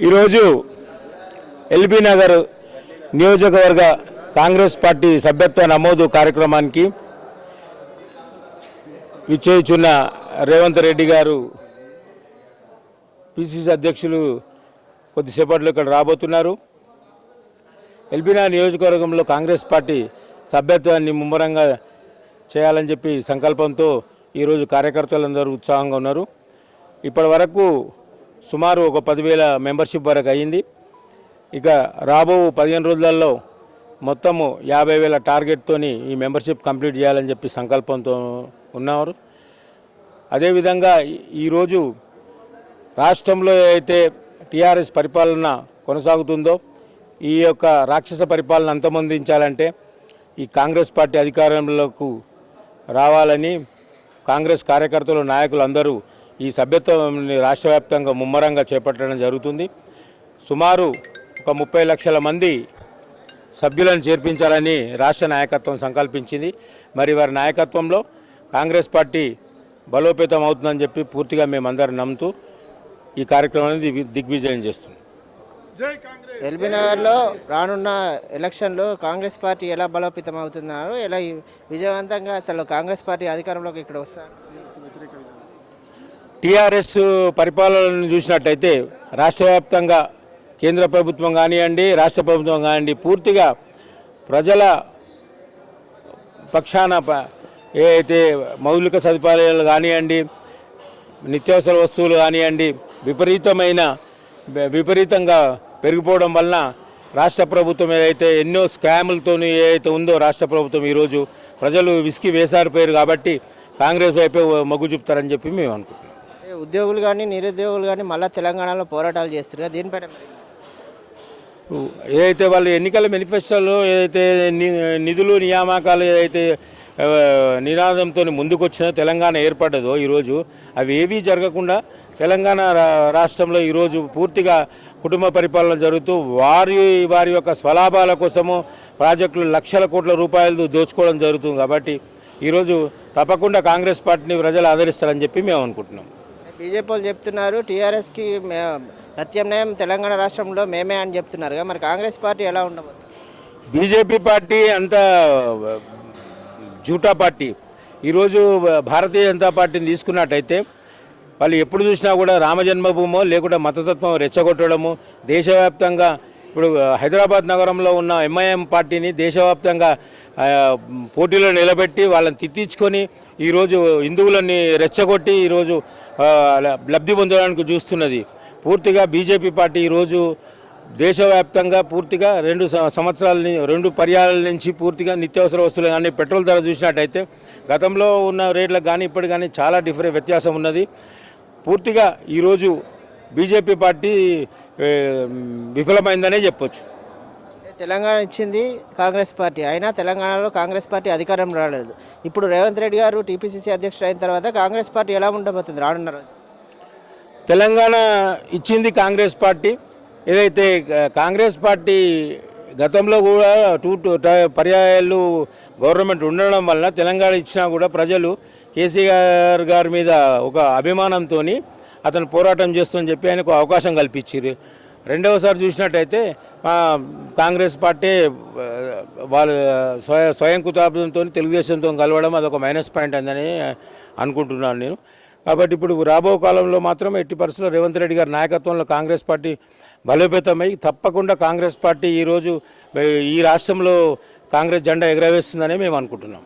ఈరోజు ఎల్బీ నగర్ నియోజకవర్గ కాంగ్రెస్ పార్టీ సభ్యత్వ నమోదు కార్యక్రమానికి విచ్చేయుచున్న రేవంత్ రెడ్డి గారు పిసిసి అధ్యక్షులు కొద్దిసేపట్లో ఇక్కడ రాబోతున్నారు. ఎల్బీ నగర్ నియోజకవర్గంలో కాంగ్రెస్ పార్టీ సభ్యత్వాన్ని ముమ్మరంగా చేయాలని చెప్పి సంకల్పంతో ఈరోజు కార్యకర్తలందరూ ఉత్సాహంగా ఉన్నారు. ఇప్పటి వరకు సుమారు ఒక 10,000 మెంబర్షిప్ వరకు అయ్యింది. ఇక రాబో 15 రోజులలో మొత్తము 50,000 టార్గెట్తోని ఈ మెంబర్షిప్ కంప్లీట్ చేయాలని చెప్పి సంకల్పంతో ఉన్నారు. అదేవిధంగా ఈరోజు రాష్ట్రంలో అయితే టీఆర్ఎస్ పరిపాలన కొనసాగుతుందో ఈ యొక్క రాక్షస పరిపాలన అంతమొందించాలంటే ఈ కాంగ్రెస్ పార్టీ అధికారంలోకి రావాలని కాంగ్రెస్ కార్యకర్తలు నాయకులు అందరూ ఈ సభ్యత్వాన్ని రాష్ట్ర వ్యాప్తంగా ముమ్మరంగా చేపట్టడం జరుగుతుంది. సుమారు ఒక 30 లక్షల మంది సభ్యులను చేర్పించాలని రాష్ట్ర నాయకత్వం సంకల్పించింది. మరి వారి నాయకత్వంలో కాంగ్రెస్ పార్టీ బలోపేతం అవుతుందని చెప్పి పూర్తిగా మేమందరం నమ్ముతూ ఈ కార్యక్రమాన్ని దిగ్విజయం చేస్తున్నాం. ఎల్బీ నగర్లో రానున్న ఎలక్షన్లో కాంగ్రెస్ పార్టీ ఎలా బలోపేతం అవుతున్నారు, ఎలా విజయవంతంగా అసలు కాంగ్రెస్ పార్టీ అధికారంలోకి ఇక్కడ వస్తారు? టీఆర్ఎస్ పరిపాలనను చూసినట్టయితే రాష్ట్ర వ్యాప్తంగా కేంద్ర ప్రభుత్వం కానివ్వండి, రాష్ట్ర ప్రభుత్వం కానివ్వండి, పూర్తిగా ప్రజల పక్షాన ఏదైతే మౌలిక సదుపాయాలు కానివ్వండి, నిత్యావసర వస్తువులు కానివ్వండి విపరీతంగా పెరిగిపోవడం వలన రాష్ట్ర ప్రభుత్వం ఏదైతే ఎన్నో స్కాములతో ఏదైతే ఉందో రాష్ట్ర ప్రభుత్వం ఈరోజు ప్రజలు విసికి వేసారిపోయారు. కాబట్టి కాంగ్రెస్ వైపే మొగ్గు చూపుతారని చెప్పి మేము అనుకుంటున్నాం. ఉద్యోగులు కానీ నిరుద్యోగులు కానీ మళ్ళీ తెలంగాణలో పోరాటాలు చేస్తున్నారు. దీనిపైన ఏదైతే వాళ్ళు ఎన్నికల మేనిఫెస్టోలో ఏదైతే నిధులు నియామకాలు ఏదైతే నినాదంతో ముందుకొచ్చినా తెలంగాణ ఏర్పడ్డదో ఈరోజు అవి ఏవీ జరగకుండా తెలంగాణ రాష్ట్రంలో ఈరోజు పూర్తిగా కుటుంబ పరిపాలన జరుగుతూ వారి యొక్క స్వలాభాల కోసము ప్రాజెక్టులు లక్షల కోట్ల రూపాయలు దోచుకోవడం జరుగుతుంది. కాబట్టి ఈరోజు తప్పకుండా కాంగ్రెస్ పార్టీని ప్రజలు ఆదరిస్తారని చెప్పి మేము అనుకుంటున్నాం. బీజేపీ వాళ్ళు చెప్తున్నారు టీఆర్ఎస్కి ప్రత్యామ్నాయం తెలంగాణ రాష్ట్రంలో మేమే అని చెప్తున్నారు. మరి కాంగ్రెస్ పార్టీ ఎలా ఉండబోతుంది? బీజేపీ పార్టీ అంత జూటా పార్టీ. ఈరోజు భారతీయ జనతా పార్టీని తీసుకున్నట్టయితే వాళ్ళు ఎప్పుడు చూసినా కూడా రామజన్మభూమో లేకుండా మతతత్వం రెచ్చగొట్టడము, దేశవ్యాప్తంగా ఇప్పుడు హైదరాబాద్ నగరంలో ఉన్న ఎంఐఎం పార్టీని దేశవ్యాప్తంగా పోటీలో నిలబెట్టి వాళ్ళని తిట్టించుకొని ఈరోజు హిందువులని రెచ్చగొట్టి ఈరోజు లబ్ధి పొందడానికి చూస్తున్నది. పూర్తిగా బీజేపీ పార్టీ ఈరోజు దేశవ్యాప్తంగా పూర్తిగా 2 పర్యాయాల నుంచి పూర్తిగా నిత్యావసర వస్తువులు కానీ పెట్రోల్ ధర చూసినట్టయితే గతంలో ఉన్న రేట్లకు కానీ ఇప్పటి కానీ చాలా వ్యత్యాసం ఉన్నది. పూర్తిగా ఈరోజు బీజేపీ పార్టీ విఫలమైందనే చెప్పొచ్చు. తెలంగాణ ఇచ్చింది కాంగ్రెస్ పార్టీ, అయినా తెలంగాణలో కాంగ్రెస్ పార్టీ అధికారం రాలేదు. ఇప్పుడు రేవంత్ రెడ్డి గారు టీపీసీసీ అధ్యక్షుడు అయిన తర్వాత కాంగ్రెస్ పార్టీ ఎలా ఉండబోతుంది రానున్న రోజు? తెలంగాణ ఇచ్చింది కాంగ్రెస్ పార్టీ. ఏదైతే కాంగ్రెస్ పార్టీ గతంలో కూడా 2 పర్యాయాలు గవర్నమెంట్ ఉండడం వల్ల తెలంగాణ ఇచ్చినా కూడా ప్రజలు కేసీఆర్ గారి మీద ఒక అభిమానంతో అతను పోరాటం చేస్తుందని చెప్పి ఆయనకు అవకాశం కల్పించారు. రెండవసారి చూసినట్టయితే కాంగ్రెస్ పార్టీ వాళ్ళ స్వయం కుతాబ్దంతో తెలుగుదేశంతో కలవడం అదొక మైనస్ పాయింట్ అందని అనుకుంటున్నాను నేను. కాబట్టి ఇప్పుడు రాబో కాలంలో మాత్రం ఎట్టి పరిస్థితుల్లో రేవంత్ రెడ్డి గారి నాయకత్వంలో కాంగ్రెస్ పార్టీ బలోపేతమై తప్పకుండా కాంగ్రెస్ పార్టీ ఈరోజు ఈ రాష్ట్రంలో కాంగ్రెస్ జెండా ఎగరవేస్తుందని మేము అనుకుంటున్నాం.